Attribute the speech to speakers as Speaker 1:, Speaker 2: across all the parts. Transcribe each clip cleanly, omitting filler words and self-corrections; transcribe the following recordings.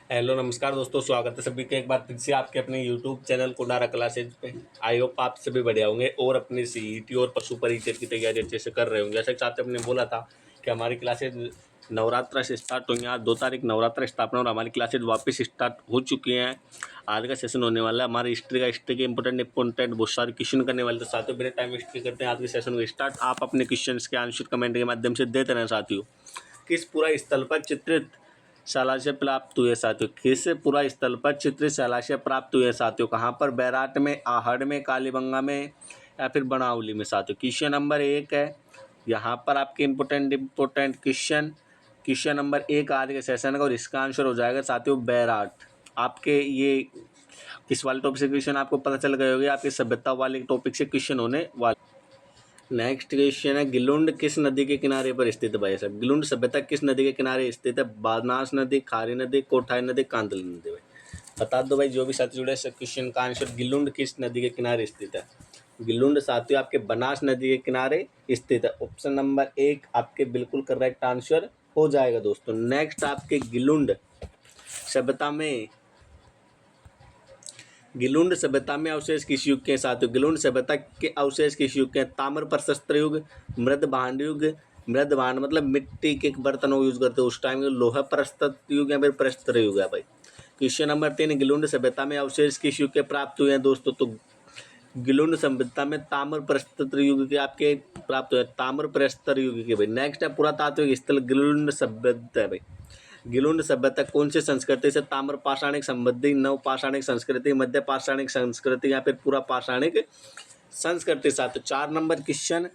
Speaker 1: Hello नमस्कार दोस्तों, स्वागत है सभी का एक बार फिर से आपके अपने यूट्यूब चैनल कुंडारा क्लासेज पे। आई होप आप सभी बढ़िया होंगे और अपनी सीईटी और पशु परीक्षा की तैयारी अच्छे से कर रहे होंगे। जैसे चाहते अपने बोला था कि हमारी क्लासेज नवरात्र से स्टार्ट होंगी। आज 2 तारीख नवरात्र स्थापना और हमारी क्लासेज वापस स्टार्ट हो चुकी हैं। आज का सेशन होने वाला है हमारी हिस्ट्री के इंपॉर्टेंट बहुत सारे क्वेश्चन करने वाले। तो साथियों बिना टाइम वेस्ट करते हैं आज के सेशन को स्टार्ट। आप अपने क्वेश्चन के आंसर कमेंट के माध्यम से देते रहें साथियों। किस पूरा स्थल पर चित्रित शैलाशय प्राप्त हुए साथियों? किस पूरा स्थल पर चित्रित शैलाशय प्राप्त हुए साथियों? कहाँ पर? बैराट में, आहड़ में, कालीबंगा में या फिर बनावली में साथियों। क्वेश्चन नंबर 1 है यहाँ पर आपके इम्पोर्टेंट क्वेश्चन नंबर 1 आज के सेशन का, और इसका आंसर हो जाएगा साथियों बैराट। आपके ये किस वाले टॉपिक से क्वेश्चन आपको पता चल गए होंगे, आपके सभ्यता वाले टॉपिक से क्वेश्चन होने वाले। नेक्स्ट क्वेश्चन है, गिलुंड किस नदी के किनारे पर स्थित है भाई साहब? गिलुंड सभ्यता किस नदी के किनारे स्थित है? बानास नदी, खारी नदी, कोठाई नदी, कांदली नदी। भाई बता दो भाई, जो भी साथी जुड़े इस क्वेश्चन का आंसर। गिलुंड किस नदी के किनारे स्थित है? गिलुंड साथियों आपके बनास नदी के किनारे स्थित है। ऑप्शन नंबर 1 आपके बिल्कुल करेक्ट आंसर हो जाएगा दोस्तों। नेक्स्ट आपके गिलुंड सभ्यता में अवशेष किस युग के साथियों? गिलुंड सभ्यता के अवशेष किस युग के? ताम्र प्रशस्त्र युग, मृद भांड युग। मृद भांड मतलब मिट्टी के बर्तन वो यूज करते हैं उस टाइम, लोहा प्रस्तुत युग या फिर प्रस्तर युग है भाई। क्वेश्चन नंबर 3, गिलुंड सभ्यता में अवशेष किस युग के प्राप्त हुए हैं दोस्तों? तो गिलुंड सभ्यता में ताम्र प्रस्तर युग के आपके प्राप्त हुए, ताम्र प्रस्तर युग के भाई। नेक्स्ट है पुरातात्विक स्थल गिलुंड सभ्यता है भाई। गिलुंड सभ्यता कौन सी संस्कृति से? ताम्र पाषाणिक संबंधी, नव पाषाणिक संस्कृति, मध्य पाषाणिक संस्कृति या फिर पूरा पाषाणिक संस्कृति साथ। 4 नंबर क्वेश्चन,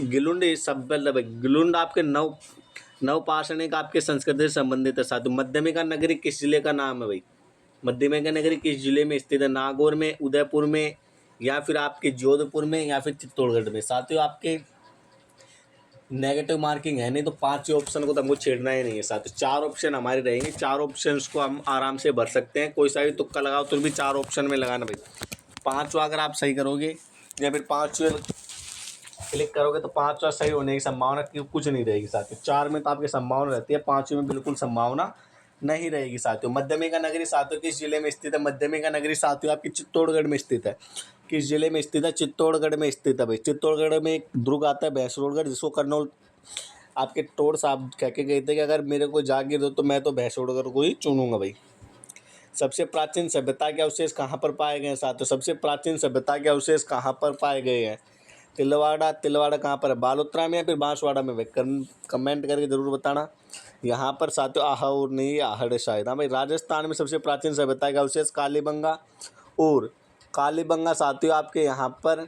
Speaker 1: गिलुंड सभ्यता, गिलुंड आपके नव पाषाणिक आपके संस्कृति से संबंधित है साथ। मध्यमिका नगरी किस जिले का नाम है भाई? मध्यमिका नगरी किस जिले में स्थित है? नागौर में, उदयपुर में या फिर आपके जोधपुर में या फिर चित्तौड़गढ़ में। साथियों आपके नेगेटिव मार्किंग है नहीं, तो 5 ऑप्शन को तो हमको छेड़ना ही नहीं है साथियों। 4 ऑप्शन हमारे रहेंगे, 4 ऑप्शन को हम आराम से भर सकते हैं। कोई सा भी तुक्का लगाओ तो भी 4 ऑप्शन में लगाना भाई। 5वां अगर आप सही करोगे या फिर 5 क्लिक करोगे तो 5वां सही होने की संभावना कुछ नहीं रहेगी साथियों। 4 में तो आपकी संभावना रहती है, 5वें में बिल्कुल संभावना नहीं रहेगी साथियों। मध्यमिका नगरी साथियों किस जिले में स्थित है? मध्यमिका नगरी साथियों आपकी चित्तौड़गढ़ में स्थित है। किस जिले में स्थित है? चित्तौड़गढ़ में स्थित है भाई। चित्तौड़गढ़ में एक दुर्ग आता है भैंसरोड़गढ़, जिसको कर्नल आपके टोड साहब कह के गए थे कि अगर मेरे को जागीर दो तो मैं तो भैंसरोड़गढ़ को ही चुनूंगा भाई। सबसे प्राचीन सभ्यता के अवशेष कहाँ पर पाए गए हैं साथियों? सबसे प्राचीन सभ्यता के अवशेष कहाँ पर पाए गए हैं? तिलवाड़ा कहाँ पर है? बालोतरा में या फिर बांसवाड़ा में भाई? कमेंट करके जरूर बताना। यहाँ पर साथियों आहड़ नहीं, आहड़ शायद। हाँ भाई, राजस्थान में सबसे प्राचीन सभ्यता के अवशेष कालीबंगा साथियों आपके यहाँ पर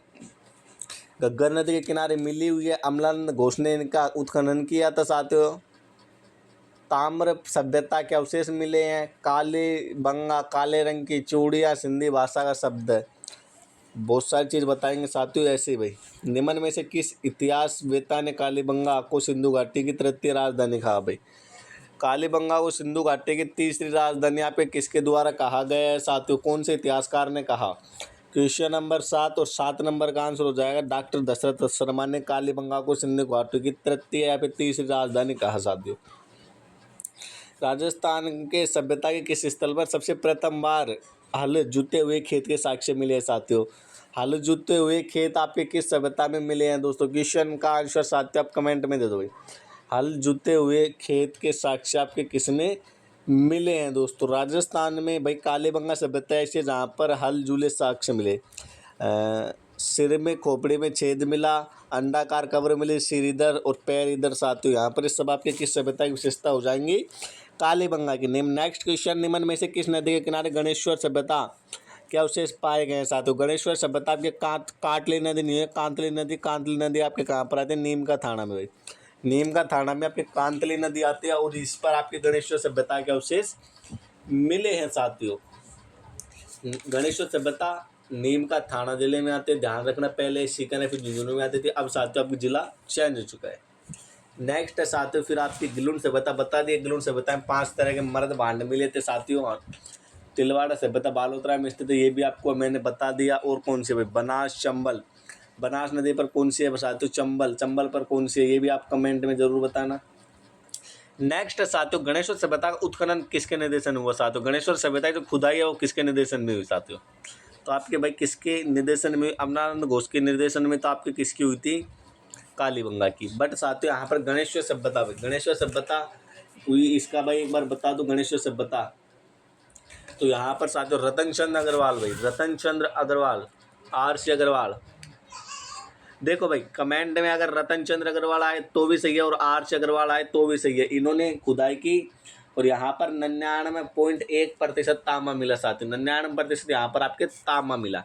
Speaker 1: घग्गर नदी के किनारे मिली हुई है। अमलानंद घोष ने इनका उत्खनन किया था साथियों। ताम्र सभ्यता के अवशेष मिले हैं। कालीबंगा, काले रंग की चूड़ियाँ सिंधी भाषा का शब्द है। बहुत सारी चीज़ बताएंगे साथियों ऐसे ही भाई। निम्न में से किस इतिहासवेत्ता ने कालीबंगा को सिंधु घाटी की तृतीय राजधानी कहा भाई? कालीबंगा को सिंधु घाटी की तीसरी राजधानी आपके किसके द्वारा कहा गया है साथियों? कौन से इतिहासकार ने कहा? क्वेश्चन नंबर 7 और 7 नंबर का आंसर हो जाएगा डॉक्टर दशरथ शर्मा ने कालीबंगा को सिंधु घाटी की तृतीय या फिर तीसरी राजधानी कहा साथियों। राजस्थान के सभ्यता के किस स्थल पर सबसे प्रथम बार हल जुते हुए खेत के साक्ष्य मिले हैं साथियों? हल जुते हुए खेत आपके किस सभ्यता में मिले हैं दोस्तों? क्वेश्चन का आंसर साथियों आप कमेंट में दे दो भाई। हल जुते हुए खेत के साक्ष्य आपके किस में मिले हैं दोस्तों? राजस्थान में भाई कालीबंगा सभ्यता ऐसे जहाँ पर हल जुले साक्ष्य मिले। सिर में खोपड़ी में छेद मिला, अंडाकार कब्र मिली, सिर इधर और पैर इधर साथियों। यहाँ पर इस सब आपके किस सभ्यता की विशेषता हो जाएंगी? कालीबंगा की। नेक्स्ट क्वेश्चन, निम्न में से किस नदी के किनारे गणेश्वर सभ्यता के अवशेष पाए गए हैं साथियों? गणेश्वर सभ्यता आपके काटली नदी नहीं है, कांतली नदी आपके कहाँ पर आती है? नीम का थाना में भाई। नीम का थाना में आपके कांतली नदी आती है और इस पर आपके गणेश्वर सभ्यता के अवशेष मिले हैं साथियों। गणेश्वर सभ्यता नीम का थाना जिले में आते हैं, ध्यान रखना। पहले सीकर फिर झुंझुनू में आती थी, अब साथियों आपका जिला चेंज हो चुका है। नेक्स्ट है साथियों फिर आपकी गिलुंड सभ्यता बता दिए। गिलुंड सभ्यता में 5 तरह के मर्द भांड मिले थे साथियों। तिलवाड़ा सभ्यता बालोतरा में स्थित है, ये भी आपको मैंने बता दिया। और कौन सी भाई? बनास, चंबल। बनास नदी पर कौन सी है साथियों? चंबल पर कौन सी है? ये भी आप कमेंट में ज़रूर बताना। नेक्स्ट साथियों, गणेश्वर सभ्यता का उत्खनन किसके निर्देशन में हुआ साथियों? गणेश्वर सभ्यता की जो खुदाई है वो किसके निर्देशन में हुई साथियों? तो आपके भाई किसके निर्देशन में? अमरानंद घोष के निर्देशन में। तो आपकी किसकी हुई थी? कालीबंगा की। बट साथियों यहाँ पर गणेश्वर सभ्यता, भाई गणेश्वर सभ्यता हुई इसका भाई एक बार बता दो गणेश्वर सभ्यता। तो यहाँ पर साथियों रतन चंद्र अग्रवाल, भाई रतन चंद्र अग्रवाल, RC अग्रवाल। देखो भाई कमेंट में अगर रतन चंद्र अग्रवाल आए तो भी सही है और RC अग्रवाल आए तो भी सही है। इन्होंने खुदाई की और यहाँ पर 99.1% तांबा मिला साथियों, 99% यहाँ पर आपके तांबा मिला।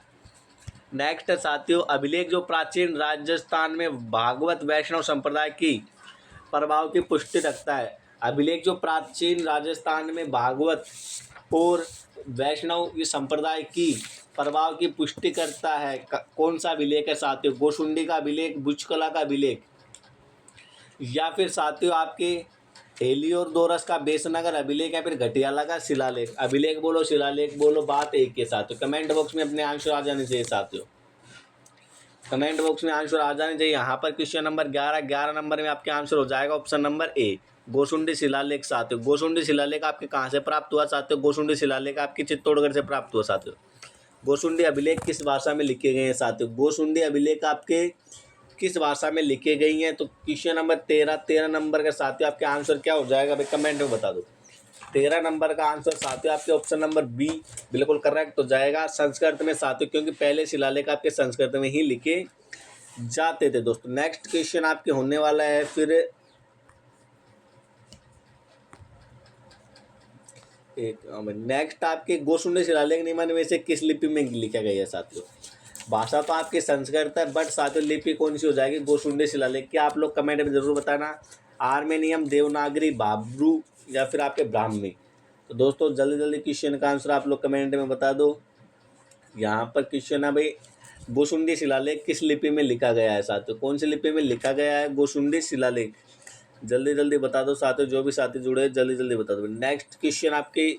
Speaker 1: नेक्स्ट साथियों, अभिलेख जो प्राचीन राजस्थान में भागवत वैष्णव संप्रदाय की प्रभाव की पुष्टि रखता है। अभिलेख जो प्राचीन राजस्थान में भागवत और वैष्णव ये संप्रदाय की प्रभाव की पुष्टि करता है। कौन सा अभिलेख है साथियों? गोशुंडी का अभिलेख, भुजकला का अभिलेख, या फिर साथियों आपके हेलियोडोरस का बेसनगर अभिलेख, या फिर घटियाला का शिलालेख। अभिलेख बोलो शिलालेख बोलो, बात एक है साथियों। कमेंट बॉक्स में अपने आंसर आ जाने चाहिए साथियों, कमेंट बॉक्स में आंसर आ जाने चाहिए। यहाँ पर क्वेश्चन नंबर 11 नंबर में आपके आंसर हो जाएगा ऑप्शन नंबर ए, गोशुंडी शिलालेख साथियों। गोशुंडी शिलालेख आपके कहाँ से प्राप्त हुआ साथियों? गोशुंडी शिलालेख आपकी चित्तौड़गढ़ से प्राप्त हुआ साथियों। गोशुंडी अभिलेख किस भाषा में लिखे गए हैं साथियों? गोशुंडी अभिलेख आपके किस भाषा में लिखे गई हैं? तो क्वेश्चन नंबर 13 नंबर का साथियों आपके आंसर क्या हो जाएगा भाई? कमेंट में बता दो। 13 नंबर का आंसर साथियों आपके ऑप्शन नंबर बी बिल्कुल करेक्ट हो जाएगा, संस्कृत में साथियों, क्योंकि पहले शिलालेख आपके संस्कृत में ही लिखे जाते थे दोस्तों। नेक्स्ट क्वेश्चन आपके होने वाला है फिर नेक्स्ट आपके गोशुंडी शिलालेख निम्न में से किस लिपि में लिखा गया है साथियों? भाषा तो आपकी संस्कृत है बट साथियों लिपि कौन सी हो जाएगी? गोशुंडी शिलालेख। क्या आप लोग कमेंट में जरूर बताना, आर्मेनियम, देवनागरी, भाब्रू या फिर आपके ब्राह्मी। तो दोस्तों जल्दी जल्दी क्वेश्चन का आंसर आप लोग कमेंट में बता दो। यहाँ पर क्वेश्चन है भाई, गोशुंडी शिलालेख किस लिपि में लिखा गया है साथियों? कौन सी लिपि में लिखा गया है गोशुंडी शिलालेख? जल्दी जल्दी बता दो साथियों, जो भी साथी जुड़े जल्दी जल्दी बता दो। नेक्स्ट क्वेश्चन आपके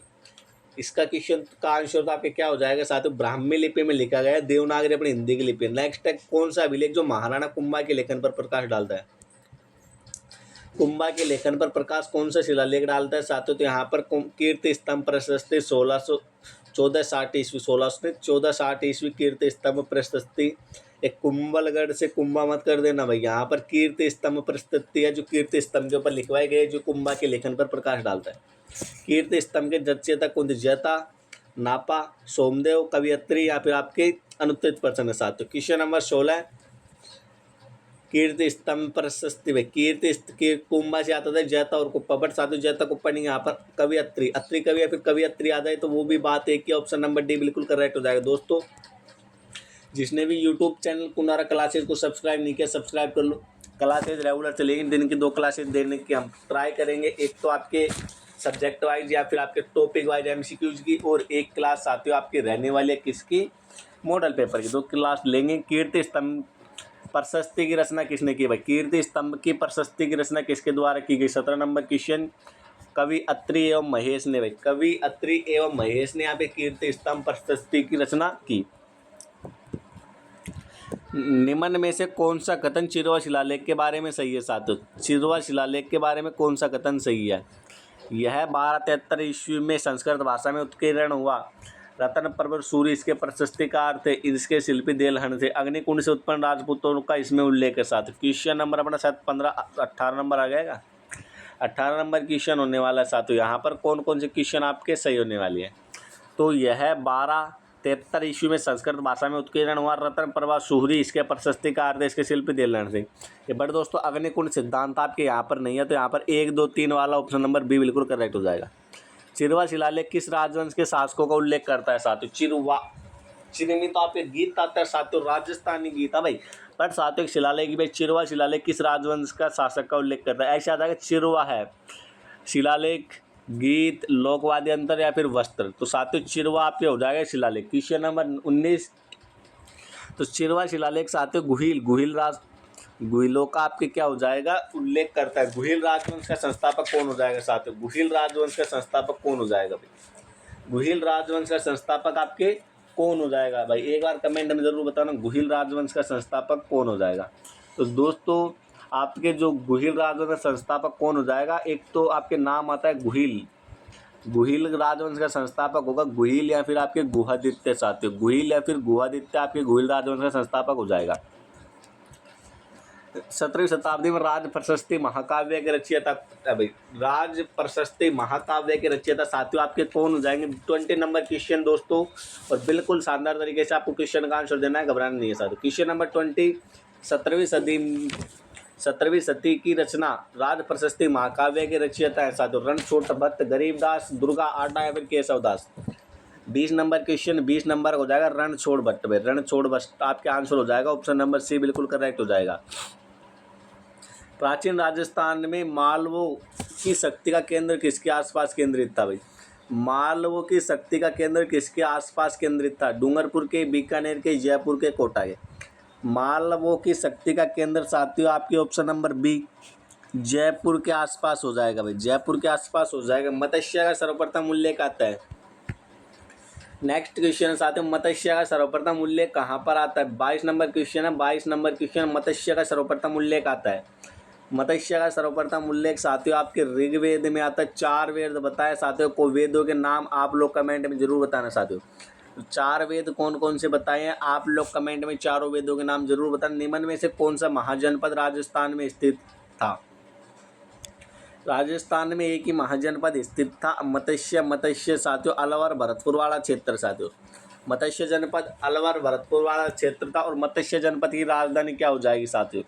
Speaker 1: इसका क्वेश्चन का आंसर तो आपके क्या हो जाएगा साथियों? ब्राह्मी लिपि में लिखा गया है, देवनागरी अपनी हिंदी की लिपि। नेक्स्ट है कौन सा अभिलेख जो महाराणा कुंभा के लेखन पर प्रकाश डालता है? कुंभा के लेखन पर प्रकाश कौन सा शिलालेख डालता है साथियों? तो यहाँ पर कीर्ति स्तंभ प्रशस्ति 1460 ईस्वी, 1460 ईस्वी कीर्ति स्तंभ प्रशस्ति। एक कुंभलगढ़ से कुंभा मत कर देना भाई, यहाँ पर कीर्ति स्तंभ प्रशस्ति है जो कीर्ति स्तंभ के ऊपर लिखवाए गए, जो कुंभा के लेखन पर प्रकाश डालता है। कीर्ति स्तंभ के रचयिता कौन थे? जैता, नापा, सोमदेव, कवियत्री या फिर आपके अनुत्तरित पर्सन है साथियों। क्वेश्चन नंबर 16 कीर्ति स्तंभ प्रशस्ति में कीर्ति कुंभा से आता था जैता और कुप्पा, बट साथियों जैता कुप्पा नहीं, यहाँ पर कवियत्री, अत्रि कवि या फिर कवियत्री आ जाए तो वो भी बात एक ही, ऑप्शन नंबर डी बिल्कुल करेक्ट हो जाएगा। दोस्तों जिसने भी यूट्यूब चैनल कुनारा क्लासेज को सब्सक्राइब नहीं किया सब्सक्राइब कर लो। क्लासेज रेगुलर चलेगी, दिन की 2 क्लासेज देने की हम ट्राई करेंगे, एक तो आपके सब्जेक्ट वाइज या फिर आपके टॉपिक वाइज MCQs की, और एक क्लास साथियों आपकी रहने वाली है किसकी? मॉडल पेपर की। 2 क्लास लेंगे। कीर्ति स्तंभ प्रशस्ति की रचना किसने की भाई? कीर्ति स्तंभ की प्रशस्ति की रचना किसके द्वारा की गई? 17 नंबर क्वेश्चन, कवि अत्रि एवं महेश ने भाई, कवि अत्रि एवं महेश ने यहाँ पे कीर्ति स्तंभ प्रशस्ति की रचना की। निम्न में से कौन सा कथन चिरवा शिलालेख के बारे में सही है साथियों? चिरवा शिलालेख के बारे में कौन सा कथन सही है? यह 1273 ईस्वी में संस्कृत भाषा में उत्कीर्ण हुआ। रतन पर्वत सूर्य इसके प्रशस्तिकार थे, इसके शिल्पी देलहन थे। अग्निकुंड से उत्पन्न राजपूतों का इसमें उल्लेख है साथियों। क्वेश्चन नंबर अपना शायद 18 नंबर आ जाएगा, 18 नंबर क्वेश्चन होने वाला है साथियों। यहाँ पर कौन कौन से क्वेश्चन आपके सही होने वाली है? तो यह 1273 ईस्वी में संस्कृत भाषा में उत्कीर्ण हुआ। रतन पर्वत सूर्य इसके प्रशस्तिकार थे, इसके शिल्पी देलहन थे। ये बट दोस्तों अग्निकुंड सिद्धांत आपके यहाँ पर नहीं है, तो यहाँ पर 1, 2, 3 वाला ऑप्शन नंबर बी बिल्कुल करेक्ट हो जाएगा। चिरवा शिलालेख किस राजवंश के शासकों का उल्लेख करता है साथियों? चिरमी तो आपके गीत आता है साथियों, राजस्थानी गीत है भाई, बट साथियों शिलालेख भाई चिरवा शिलालेख किस राजवंश का शासक का उल्लेख करता है? ऐसा आता है कि चिरवा है शिलालेख, गीत, लोकवाद्य अंतर या फिर वस्त्र। तो साथियों चिरवा आपके हो जाएगा शिलालेख। क्वेश्चन नंबर 19, तो चिरवा शिलालेख साथियों गुहिलों का आपके क्या हो जाएगा? उल्लेख करता है। गुहिल राजवंश का संस्थापक कौन हो जाएगा साथियों? गुहिल राजवंश का संस्थापक कौन हो जाएगा भाई? गुहिल राजवंश का संस्थापक आपके कौन हो जाएगा भाई? एक बार कमेंट में जरूर बताना गुहिल राजवंश का संस्थापक कौन हो जाएगा। तो दोस्तों आपके जो गुहिल राजवंश का संस्थापक कौन हो जाएगा? एक तो आपके नाम आता है गुहिल, गुहिल राजवंश का संस्थापक होगा गुहिल या फिर आपके गुहादित्य साथियों, गुहिल या फिर गुहादित्य आपके गुहिल राजवंश का संस्थापक हो जाएगा। 17वीं शताब्दी में राज प्रशस्ति महाकाव्य के रचयिता, भाई राज प्रशस्ति महाकाव्य के रचयिता साथियों आपके कौन हो जाएंगे? 20 नंबर क्वेश्चन दोस्तों, और बिल्कुल शानदार तरीके से आपको क्वेश्चन का आंसर देना है, घबराना नहीं है साथियों। क्वेश्चन नंबर 20, 17वीं सदी की रचना राज प्रशस्ति महाकाव्य के रचयिता है साथियों रणछोड़ भट्ट, गरीबदास, दुर्गा आटा या फिर केशवदास। 20 नंबर क्वेश्चन 20 नंबर हो जाएगा रणछोड़ भट्ट। भाई रणछोड़ भट्ट आपके आंसर हो जाएगा, ऑप्शन नंबर सी बिल्कुल करेक्ट हो जाएगा। प्राचीन राजस्थान में मालवों की शक्ति का केंद्र किसके आसपास केंद्रित था? भाई मालवों की शक्ति का केंद्र किसके आसपास केंद्रित था? डूंगरपुर के, बीकानेर के, जयपुर के, कोटा के। मालवों की शक्ति का केंद्र साथियों आपके ऑप्शन नंबर बी जयपुर के आसपास हो जाएगा। भाई जयपुर के आसपास हो जाएगा। मत्स्य का सर्वप्रथम उल्लेख आता है, नेक्स्ट क्वेश्चन साथियों, मत्स्य का सर्वप्रथम उल्लेख कहाँ पर आता है? 22 नंबर क्वेश्चन है, 22 नंबर क्वेश्चन, मत्स्य का सर्वप्रथम उल्लेख आता है। मत्स्य का सर्वप्रथम उल्लेख साथियों आपके ऋग्वेद में आता है। 4 वेद बताए साथियों को, वेदों के नाम आप लोग कमेंट में जरूर बताना साथियों। 4 वेद कौन कौन से बताए हैं आप लोग कमेंट में, चारों वेदों के नाम जरूर बताना। निम्न में से कौन सा महाजनपद राजस्थान में स्थित था? राजस्थान में एक ही महाजनपद स्थित था, मत्स्य साथियों अलवर भरतपुर वाला क्षेत्र साथियों। मत्स्य जनपद अलवर भरतपुर वाला क्षेत्र था। और मत्स्य जनपद की राजधानी क्या हो जाएगी साथियों?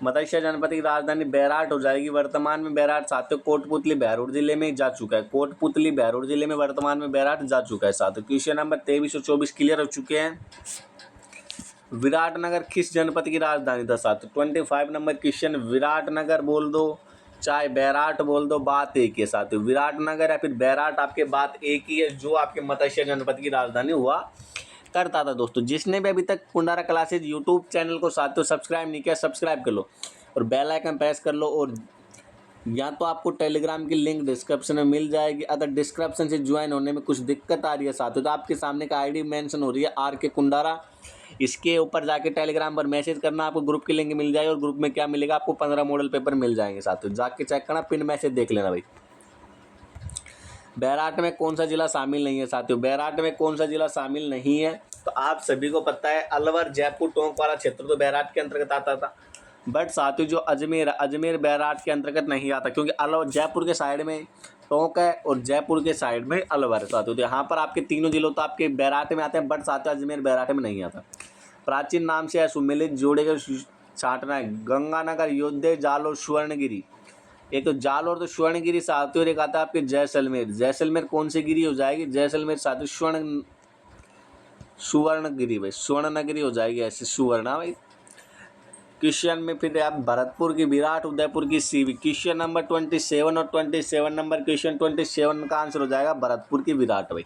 Speaker 1: मत्स्य जनपद की राजधानी बैराट हो जाएगी। वर्तमान में बैराट साथियों कोटपुतली बहरोड जिले में जा चुका है, कोटपुतली बहरोड जिले में वर्तमान में बैराट जा चुका है साथियों। क्वेश्चन नंबर 23 और 24 क्लियर हो चुके हैं। विराटनगर किस जनपद की राजधानी था साथियों? 25 नंबर क्वेश्चन, विराटनगर बोल दो चाहे बैराट बोल दो, बात एक ही है साथियों। विराटनगर या फिर बैराट आपके बात एक ही है, जो आपके मत्स्य जनपद की राजधानी हुआ करता था दोस्तों। जिसने भी अभी तक कुंडारा क्लासेज यूट्यूब चैनल को साथियों सब्सक्राइब नहीं किया, सब्सक्राइब कर लो और बेल आइकन प्रेस कर लो। और या तो आपको टेलीग्राम की लिंक डिस्क्रिप्शन में मिल जाएगी। अगर डिस्क्रिप्शन से ज्वाइन होने में कुछ दिक्कत आ रही है साथियों, तो आपके सामने का आईडी मेंशन हो रही है RK कुंडारा, इसके ऊपर जाके टेलीग्राम पर मैसेज करना, आपको ग्रुप की लिंक मिल जाएगी। और ग्रुप में क्या मिलेगा आपको? 15 मॉडल पेपर मिल जाएंगे साथियों, जाके चेक करना, पिन मैसेज देख लेना। भाई बैराट में कौन सा जिला शामिल नहीं है साथियों? बैराट में कौन सा जिला शामिल नहीं है? तो आप सभी को पता है अलवर, जयपुर, टोंक वाला क्षेत्र तो बैराट के अंतर्गत आता था। बट साथियों जो अजमेर बैराट के अंतर्गत नहीं आता, क्योंकि अलवर जयपुर के साइड में टोंक है और जयपुर के साइड में अलवर है साथियों। तो यहाँ पर आपके तीनों जिलों तो आपके बैराट में आते हैं, बट साथियों अजमेर बैराट में नहीं आता। प्राचीन नाम से सुमेलित जोड़े का छांटना है, गंगानगर, योद्धे, जालोर, सुवर्णगिरी। एक तो जालोर तो सुवर्णगिरी साथियों, एक आता है आपके जैसलमेर। जैसलमेर कौन सी गिरी हो जाएगी? जैसलमेर साथियों सुवर्णगिरी। भाई सुवर्णनगरी हो जाएगी ऐसे, सुवर्ण भाई। क्वेश्चन में फिर आप भरतपुर की विराट, उदयपुर की सीवी। क्वेश्चन नंबर 27 और 27 नंबर क्वेश्चन 27 का आंसर हो जाएगा भरतपुर की विराट। भाई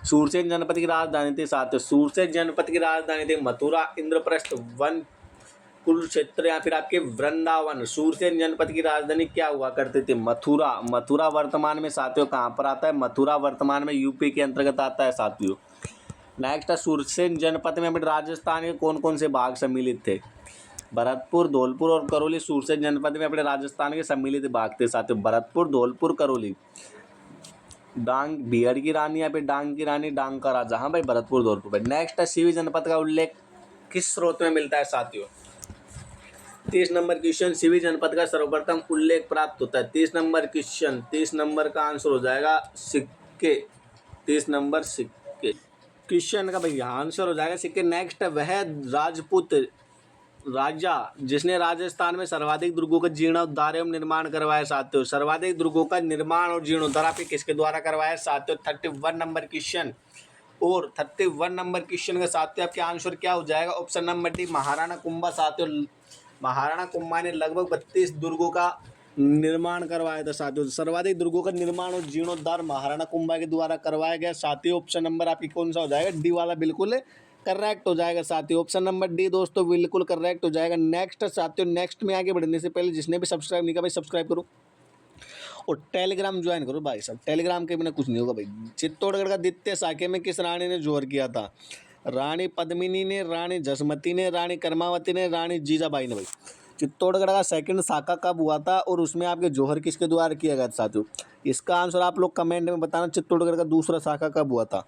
Speaker 1: सूरसेन जनपद की राजधानी थी साथियों, सूरसेन जनपद की राजधानी थी मथुरा, इंद्रप्रस्थ, वन, कुरुक्षेत्र या फिर आपके वृंदावन। सूरसेन जनपद की राजधानी क्या हुआ करती थी? मथुरा। मथुरा वर्तमान में साथियों कहाँ पर आता है? मथुरा वर्तमान में यूपी के अंतर्गत आता है साथियों। नेक्स्ट है सूरसेन जनपद में अपने राजस्थान के कौन कौन से भाग सम्मिलित थे? भरतपुर, धौलपुर और करौली सूरसेन जनपद में अपने राजस्थान के सम्मिलित भाग थे साथियों। भरतपुर, धौलपुर, करौली। डांग बिहार की रानी या फिर डांग की रानी, डांग का राजा। हाँ भाई भरतपुर, धौलपुर। भाई नेक्स्ट है सीवी जनपद का उल्लेख किस स्रोत में मिलता है साथियों? 30 नंबर क्वेश्चन, सीवी जनपद का सर्वप्रथम उल्लेख प्राप्त होता है। 30 नंबर क्वेश्चन, 30 नंबर का आंसर हो जाएगा सिक्के। 30 नंबर सिक्के क्वेश्चन का भैया आंसर हो जाएगा सिक्के। नेक्स्ट है वह राजपूत राजा जिसने राजस्थान में सर्वाधिक दुर्गों का जीर्णोद्धार एवं निर्माण करवाया साथियों। सर्वाधिक दुर्गों का निर्माण और जीर्णोद्धार आपके किसके द्वारा करवाया साथियों? 31 नंबर क्वेश्चन। और 31 नंबर क्वेश्चन का साथियों आपके आंसर क्या हो जाएगा? Option number D Maharana Kumbha साथियों। महाराणा कुंभा ने लगभग 32 दुर्गों का निर्माण करवाया था साथियों। सर्वाधिक दुर्गों का निर्माण और जीर्णोद्धार महाराणा कुंभा के द्वारा करवाया गया साथियों। ऑप्शन नंबर आपकी कौन सा हो जाएगा? डी वाला बिल्कुल करेक्ट हो जाएगा साथियों। ऑप्शन नंबर डी दोस्तों बिल्कुल करेक्ट हो जाएगा। नेक्स्ट साथियों, नेक्स्ट में आगे बढ़ने से पहले जिसने भी सब्सक्राइब नहीं किया भाई सब्सक्राइब करो और टेलीग्राम ज्वाइन करो भाई सब। टेलीग्राम के बिना कुछ नहीं होगा भाई। चित्तौड़गढ़ का द्वितीय साके में किस रानी ने जोर किया था? रानी पद्मिनी ने, रानी जसमती ने, रानी कर्मावती ने, रानी जीजाबाई ने। भाई चित्तौड़गढ़ का सेकंड साका कब हुआ था और उसमें आपके जौहर किसके द्वारा किया गया था साथियों? इसका आंसर आप लोग कमेंट में बताना। चित्तौड़गढ़ का दूसरा साका कब हुआ था?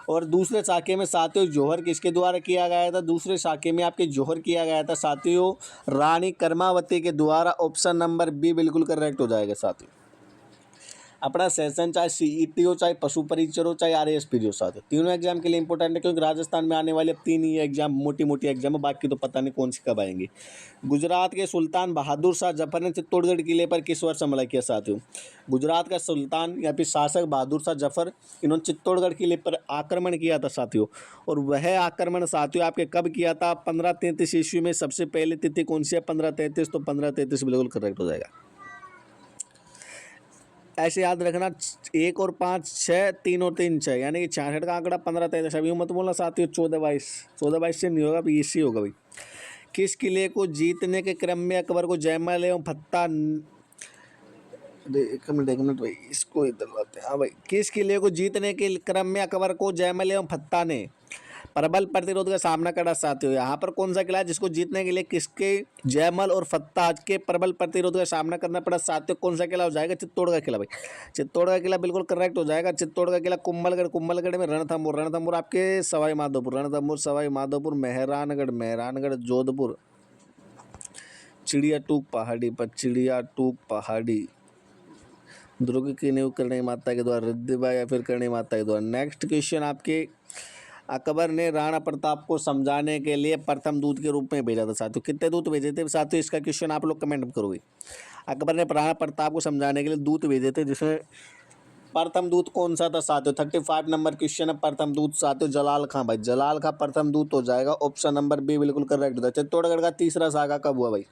Speaker 1: और दूसरे साके में साथियों जौहर किसके द्वारा किया गया था? दूसरे साके में आपके जौहर किया गया था साथियों रानी कर्मावती के द्वारा। ऑप्शन नंबर बी बिल्कुल करेक्ट हो जाएगा साथियों। अपना सेशन चाहे सीईटी हो, चाहे पशु परीक्षर हो, चाहे आरएएसपी हो साथियों, तीनों एग्जाम के लिए इंपॉर्टेंट है, क्योंकि राजस्थान में आने वाले अब 3 ही एग्जाम मोटी मोटी एग्जाम है, बाकी तो पता नहीं कौन सी कब आएंगी। गुजरात के सुल्तान बहादुर शाह जफर ने चित्तौड़गढ़ किले पर किस वर्ष हमला किया साथियों? गुजरात का सुल्तान या फिर शासक बहादुर शाह जफर, इन्होंने चित्तौड़गढ़ किले पर आक्रमण किया था साथियों। और वह आक्रमण साथियों आपके कब किया था? 1533 ईस्वी में। सबसे पहले तिथि कौन सी है? 1533। तो 1533 बिल्कुल करेक्ट हो जाएगा। ऐसे याद रखना, 1 और 5 6, 3 और 3 6, यानी कि 66 का आंकड़ा 1533। अभी मत बोलना साथियों 14-22 से नहीं होगा, अभी इसी होगा भाई। किस किले को जीतने के क्रम में अकबर को जयमल एवं फत्ता, एक मिनट भाई, इसको इधर लाते हैं। हाँ भाई, किस किले को जीतने के क्रम में अकबर को जयमल एवं फत्ता ने प्रबल प्रतिरोध का सामना करा साथियों? यहाँ पर कौन सा किला है जिसको जीतने के लिए किसके जयमल और फत्ता के प्रबल प्रतिरोध का सामना करना पड़ा साथियों? कौन सा किला हो जाएगा? चित्तौड़ का किला। भाई चित्तौड़ का किला बिल्कुल करेक्ट हो जाएगा। चित्तौड़ का किला कुंभलगढ़ में रणथंभौर आपके सवाई माधोपुर, मेहरानगढ़ जोधपुर, चिड़िया टूक पहाड़ी, दुर्ग की नींव करणी माता के द्वारा, रिद्धिबा या फिर करणी माता के द्वारा। नेक्स्ट क्वेश्चन आपके, अकबर ने राणा प्रताप को समझाने के लिए प्रथम दूत के रूप में भेजा था साथियों। कितने दूत भेजे थे साथियों? इसका क्वेश्चन आप लोग कमेंट करोगे। अकबर ने राणा प्रताप को समझाने के लिए दूत भेजे थे, जिसमें प्रथम दूत कौन सा था साथियों? 35 नंबर क्वेश्चन है। प्रथम दूत साथियों जलाल खां। भाई जलाल खां प्रथम दूत हो जाएगा। ऑप्शन नंबर बी बिल्कुल करेक्ट था। चित्तौड़गढ़ का तीसरा साका कब हुआ? भाई